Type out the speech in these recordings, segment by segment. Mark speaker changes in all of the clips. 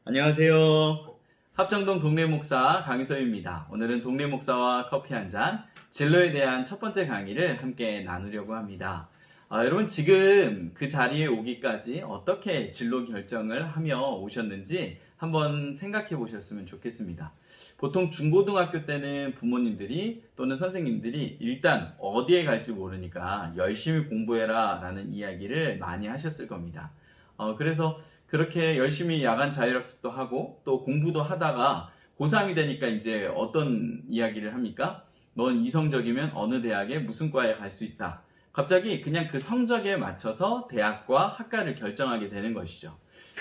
Speaker 1: 안녕하세요. 합정동 동네 목사 강희서입니다. 오늘은 동네 목사와 커피 한 잔, 진로에 대한 첫 번째 강의를 함께 나누려고 합니다. 여러분 지금 그 자리에 오기까지 어떻게 진로 결정을 하며 오셨는지 한번 생각해 보셨으면 좋겠습니다. 보통 중고등학교 때는 부모님들이 또는 선생님들이 일단 어디에 갈지 모르니까 열심히 공부해라 라는 이야기를 많이 하셨을 겁니다. 그래서 그렇게 열심히 야간 자율학습도 하고 또 공부도 하다가 고3이 되니까 이제 어떤 이야기를 합니까? 넌 이성적이면 어느 대학에 무슨 과에 갈 수 있다. 갑자기 그냥 그 성적에 맞춰서 대학과 학과를 결정하게 되는 것이죠.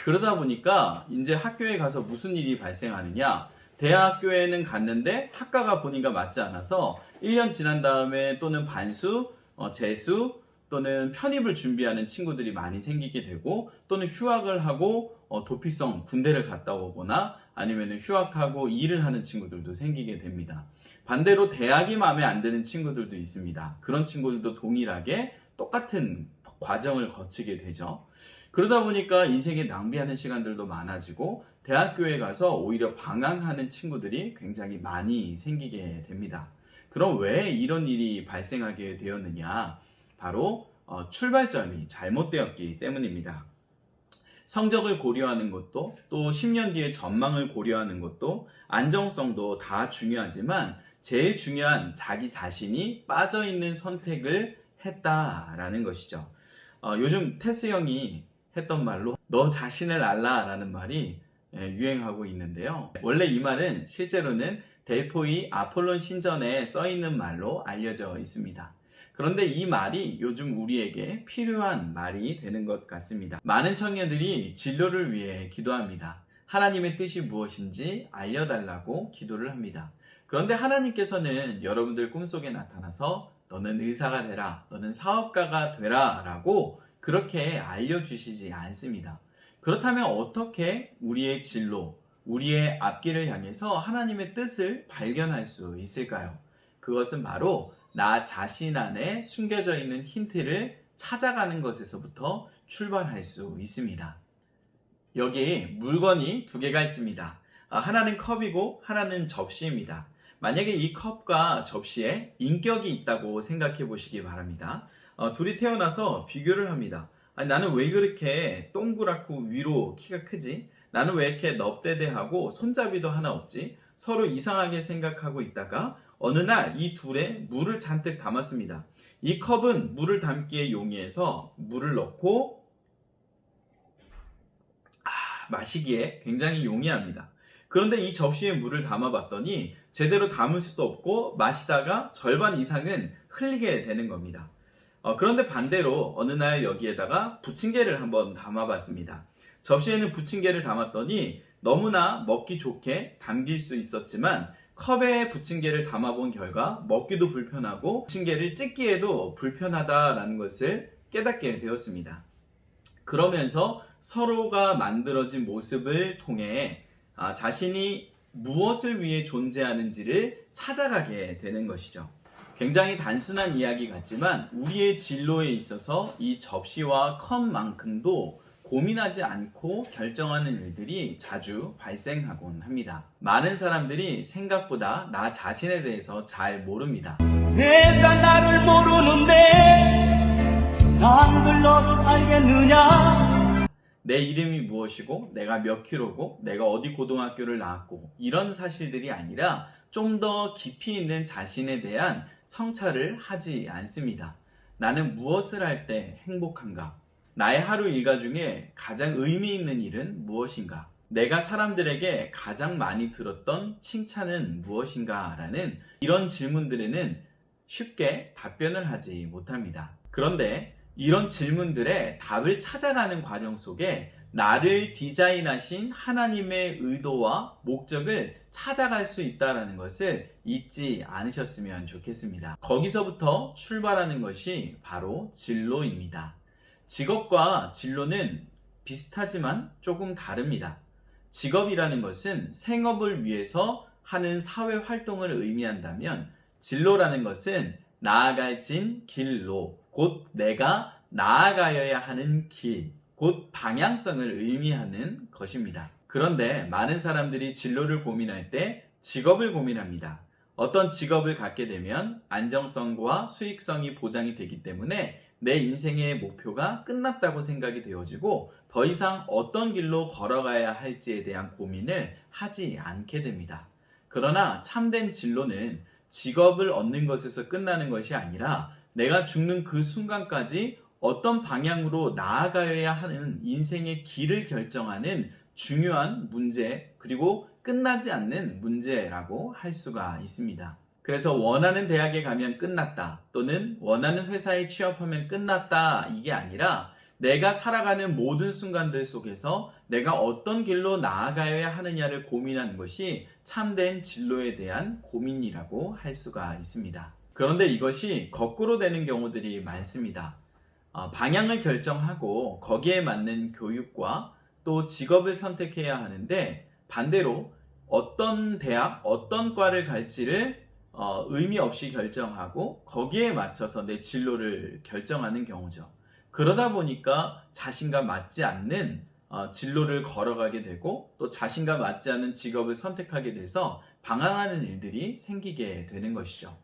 Speaker 1: 그러다 보니까 이제 학교에 가서 무슨 일이 발생하느냐? 대학교에는 갔는데 학과가 본인과 맞지 않아서 1년 지난 다음에 또는 반수, 재수, 또는 편입을 준비하는 친구들이 많이 생기게 되고 또는 휴학을 하고 도피성 군대를 갔다 오거나 아니면 휴학하고 일을 하는 친구들도 생기게 됩니다. 반대로 대학이 마음에 안 드는 친구들도 있습니다. 그런 친구들도 동일하게 똑같은 과정을 거치게 되죠. 그러다 보니까 인생에 낭비하는 시간들도 많아지고 대학교에 가서 오히려 방황하는 친구들이 굉장히 많이 생기게 됩니다. 그럼 왜 이런 일이 발생하게 되었느냐? 바로 출발점이 잘못되었기 때문입니다. 성적을 고려하는 것도 또 10년 뒤의 전망을 고려하는 것도 안정성도 다 중요하지만 제일 중요한 자기 자신이 빠져있는 선택을 했다라는 것이죠. 요즘 테스 형이 했던 말로 너 자신을 알라 라는 말이 유행하고 있는데요. 원래 이 말은 실제로는 델포이 아폴론 신전에 써있는 말로 알려져 있습니다. 그런데 이 말이 요즘 우리에게 필요한 말이 되는 것 같습니다. 많은 청년들이 진로를 위해 기도합니다. 하나님의 뜻이 무엇인지 알려달라고 기도를 합니다. 그런데 하나님께서는 여러분들 꿈속에 나타나서 너는 의사가 되라, 너는 사업가가 되라 라고 그렇게 알려주시지 않습니다. 그렇다면 어떻게 우리의 진로, 우리의 앞길을 향해서 하나님의 뜻을 발견할 수 있을까요? 그것은 바로 나 자신 안에 숨겨져 있는 힌트를 찾아가는 것에서부터 출발할 수 있습니다. 여기 물건이 두 개가 있습니다. 하나는 컵이고 하나는 접시입니다. 만약에 이 컵과 접시에 인격이 있다고 생각해 보시기 바랍니다. 둘이 태어나서 비교를 합니다. 아니, 나는 왜 그렇게 동그랗고 위로 키가 크지? 나는 왜 이렇게 넙대대하고 손잡이도 하나 없지? 서로 이상하게 생각하고 있다가 어느 날 이 둘에 물을 잔뜩 담았습니다. 이 컵은 물을 담기에 용이해서 물을 넣고 마시기에 굉장히 용이합니다. 그런데 이 접시에 물을 담아봤더니 제대로 담을 수도 없고 마시다가 절반 이상은 흘리게 되는 겁니다. 그런데 반대로 어느 날 여기에다가 부침개를 한번 담아봤습니다. 접시에는 부침개를 담았더니 너무나 먹기 좋게 담길 수 있었지만 컵에 부침개를 담아본 결과 먹기도 불편하고 부침개를 찢기에도 불편하다라는 것을 깨닫게 되었습니다. 그러면서 서로가 만들어진 모습을 통해 자신이 무엇을 위해 존재하는지를 찾아가게 되는 것이죠. 굉장히 단순한 이야기 같지만 우리의 진로에 있어서 이 접시와 컵만큼도 고민하지 않고 결정하는 일들이 자주 발생하곤 합니다. 많은 사람들이 생각보다 나 자신에 대해서 잘 모릅니다.
Speaker 2: 내가 나를 모르는데 남들 너를 알겠느냐.
Speaker 1: 내 이름이 무엇이고 내가 몇 킬로고 내가 어디 고등학교를 나왔고 이런 사실들이 아니라 좀 더 깊이 있는 자신에 대한 성찰을 하지 않습니다. 나는 무엇을 할 때 행복한가? 나의 하루 일과 중에 가장 의미 있는 일은 무엇인가? 내가 사람들에게 가장 많이 들었던 칭찬은 무엇인가? 라는 이런 질문들에는 쉽게 답변을 하지 못합니다. 그런데 이런 질문들의 답을 찾아가는 과정 속에 나를 디자인하신 하나님의 의도와 목적을 찾아갈 수 있다는 것을 잊지 않으셨으면 좋겠습니다. 거기서부터 출발하는 것이 바로 진로입니다. 직업과 진로는 비슷하지만 조금 다릅니다. 직업이라는 것은 생업을 위해서 하는 사회 활동을 의미한다면 진로라는 것은 나아갈진 길로, 곧 내가 나아가야 하는 길, 곧 방향성을 의미하는 것입니다. 그런데 많은 사람들이 진로를 고민할 때 직업을 고민합니다. 어떤 직업을 갖게 되면 안정성과 수익성이 보장이 되기 때문에 내 인생의 목표가 끝났다고 생각이 되어지고 더 이상 어떤 길로 걸어가야 할지에 대한 고민을 하지 않게 됩니다. 그러나 참된 진로는 직업을 얻는 것에서 끝나는 것이 아니라 내가 죽는 그 순간까지 어떤 방향으로 나아가야 하는 인생의 길을 결정하는 중요한 문제, 그리고 끝나지 않는 문제라고 할 수가 있습니다. 그래서 원하는 대학에 가면 끝났다, 또는 원하는 회사에 취업하면 끝났다, 이게 아니라 내가 살아가는 모든 순간들 속에서 내가 어떤 길로 나아가야 하느냐를 고민하는 것이 참된 진로에 대한 고민이라고 할 수가 있습니다. 그런데 이것이 거꾸로 되는 경우들이 많습니다. 방향을 결정하고 거기에 맞는 교육과 또 직업을 선택해야 하는데 반대로 어떤 대학, 어떤 과를 갈지를 의미 없이 결정하고 거기에 맞춰서 내 진로를 결정하는 경우죠. 그러다 보니까 자신과 맞지 않는 진로를 걸어가게 되고 또 자신과 맞지 않는 직업을 선택하게 돼서 방황하는 일들이 생기게 되는 것이죠.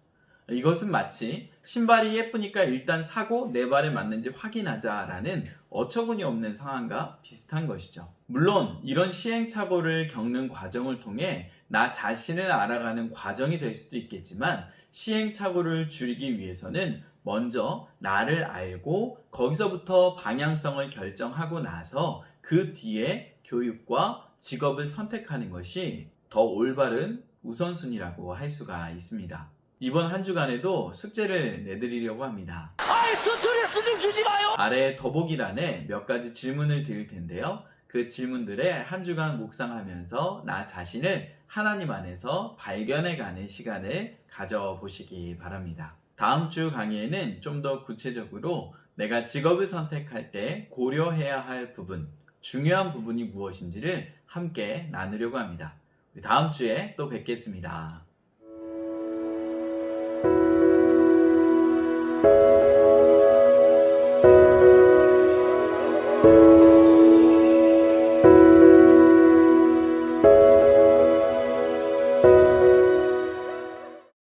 Speaker 1: 이것은 마치 신발이 예쁘니까 일단 사고 내 발에 맞는지 확인하자라는 어처구니 없는 상황과 비슷한 것이죠. 물론 이런 시행착오를 겪는 과정을 통해 나 자신을 알아가는 과정이 될 수도 있겠지만 시행착오를 줄이기 위해서는 먼저 나를 알고 거기서부터 방향성을 결정하고 나서 그 뒤에 교육과 직업을 선택하는 것이 더 올바른 우선순위라고 할 수가 있습니다. 이번 한 주간에도 숙제를 내드리려고 합니다.
Speaker 2: 아이 스트레스 좀 주지 마요.
Speaker 1: 아래 더보기란에 몇 가지 질문을 드릴 텐데요. 그 질문들에 한 주간 묵상하면서 나 자신을 하나님 안에서 발견해가는 시간을 가져보시기 바랍니다. 다음 주 강의에는 좀 더 구체적으로 내가 직업을 선택할 때 고려해야 할 부분, 중요한 부분이 무엇인지를 함께 나누려고 합니다. 다음 주에 또 뵙겠습니다.